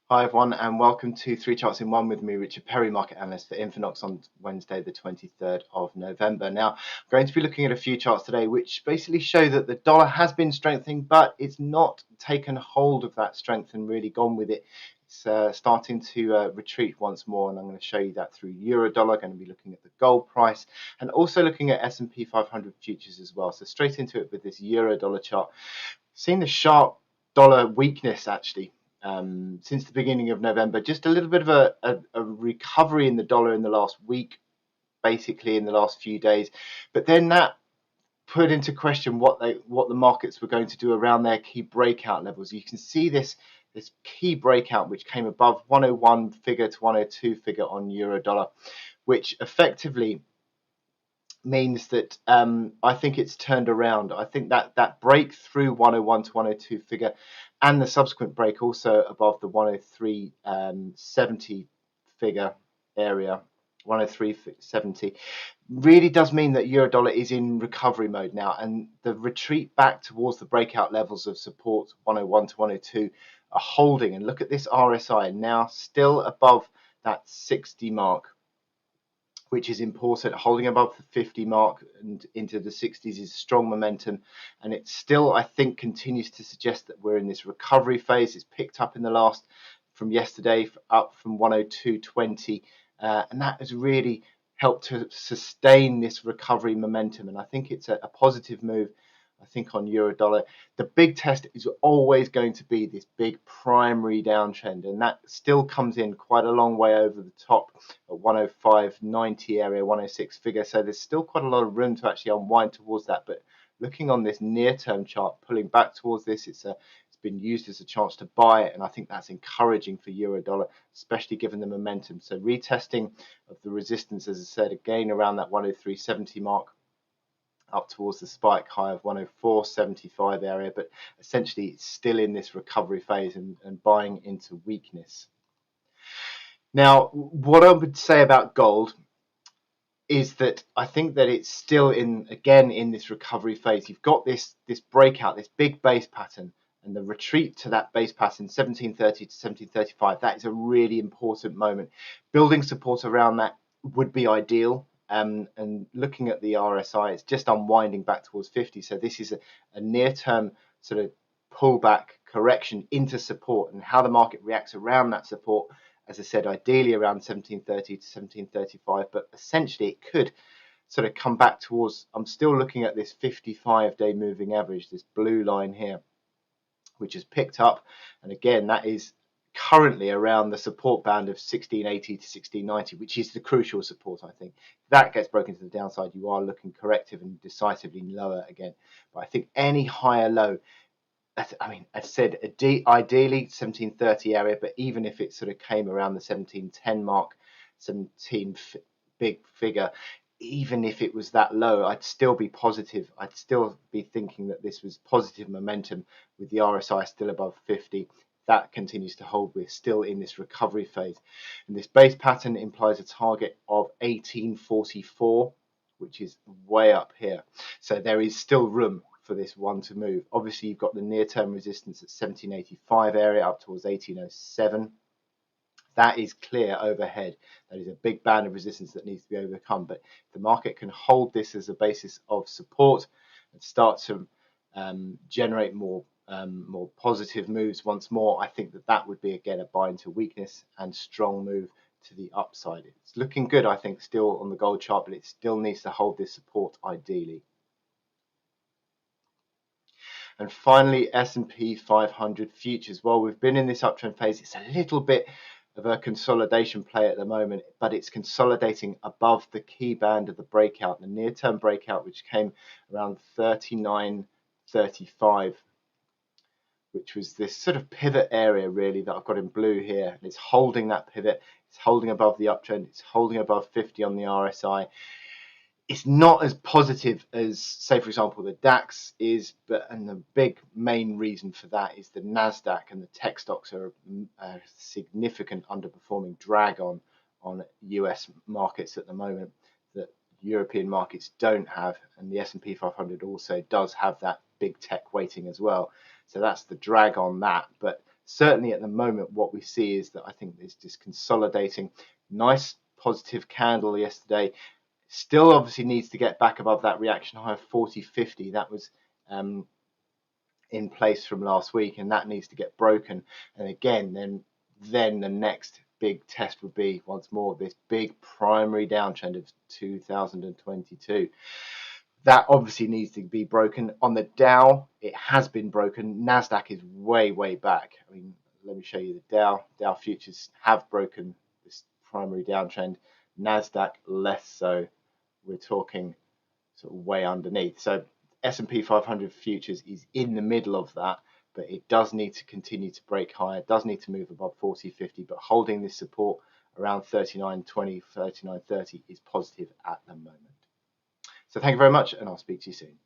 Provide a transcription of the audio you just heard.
Hi everyone, and welcome to Three Charts in One with me, Richard Perry, market analyst for Infinox on Wednesday, the 23rd of November. Now, I'm going to be looking at a few charts today which basically show that the dollar has been strengthening, but it's not taken hold of that strength and really gone with it. It's starting to retreat once more, and I'm going to show you that through euro dollar. Going to be looking at the gold price and also looking at S&P 500 futures as well. So straight into it with this euro dollar chart. Seen the sharp dollar weakness actually since the beginning of November. Just a little bit of a recovery in the dollar in the last week, basically in the last few days. But then that put into question what the markets were going to do around their key breakout levels. You can see this key breakout which came above 101 figure to 102 figure on euro dollar, which effectively means that I think it's turned around. I think that break through 101 to 102 figure and the subsequent break also above the 103.70 figure area, 103.70, really does mean that euro dollar is in recovery mode now, and the retreat back towards the breakout levels of support 101 to 102 are holding. And look at this RSI now still above that 60 mark, which is important. Holding above the 50 mark and into the 60s is strong momentum, and it still, I think, continues to suggest that we're in this recovery phase. It's picked up in the last, from yesterday, up from 102.20, and that has really helped to sustain this recovery momentum, and I think it's a positive move. I think on euro dollar, the big test is always going to be this big primary downtrend, and that still comes in quite a long way over the top at 105.90 area, 106 figure. So there's still quite a lot of room to actually unwind towards that. But looking on this near-term chart, pulling back towards this, it's been used as a chance to buy it, and I think that's encouraging for euro dollar, especially given the momentum. So retesting of the resistance, as I said, again around that 103.70 mark, up towards the spike high of 104.75 area, but essentially it's still in this recovery phase and buying into weakness. Now, what I would say about gold is that I think that it's still again in this recovery phase. You've got this breakout, this big base pattern, and the retreat to that base pattern 1730 to 1735. That is a really important moment. Building support around that would be ideal. And looking at the RSI, it's just unwinding back towards 50. So this is a near-term sort of pullback correction into support, and how the market reacts around that support, as I said, ideally around 1730 to 1735, but essentially it could sort of come back towards, I'm still looking at this 55-day moving average, this blue line here, which has picked up, and again that is currently around the support band of 1680 to 1690, which is the crucial support. I think if that gets broken to the downside, you are looking corrective and decisively lower again. But I think any higher low, I mean, as I said, ideally 1730 area, but even if it sort of came around the 1710 mark, 17 big figure, even if it was that low, I'd still be positive. I'd still be thinking that this was positive momentum with the RSI still above 50. That continues to hold. We're still in this recovery phase, and this base pattern implies a target of 1844, which is way up here. So there is still room for this one to move. Obviously, you've got the near-term resistance at 1785 area up towards 1807. That is clear overhead. That is a big band of resistance that needs to be overcome. But if the market can hold this as a basis of support and start to generate more positive moves once more, I think that would be again a buy into weakness and strong move to the upside. It's looking good, I think, still on the gold chart, but it still needs to hold this support ideally. And finally, S&P 500 futures. Well, we've been in this uptrend phase. It's a little bit of a consolidation play at the moment, but it's consolidating above the key band of the breakout, the near-term breakout, which came around 39.35, which was this sort of pivot area really that I've got in blue here. And it's holding that pivot. It's holding above the uptrend. It's holding above 50 on the RSI. It's not as positive as, say, for example, the DAX is, and the big main reason for that is the NASDAQ and the tech stocks are a significant underperforming drag on US markets at the moment that European markets don't have, and the S&P 500 also does have that big tech weighting as well. So that's the drag on that, but certainly at the moment, what we see is that I think there's just consolidating. Nice positive candle yesterday. Still obviously needs to get back above that reaction high of 40.50. That was in place from last week, and that needs to get broken. And again, then the next big test would be once more this big primary downtrend of 2022. That obviously needs to be broken. On the Dow, it has been broken. Nasdaq is way back. I mean, let me show you the Dow. Dow futures have broken this primary downtrend. Nasdaq less so. We're talking sort of way underneath. So SP 500 futures is in the middle of that, but it does need to continue to break higher. It does need to move above 40.50, but holding this support around 39.20, 39.30 is positive at the moment. So thank you very much, and I'll speak to you soon.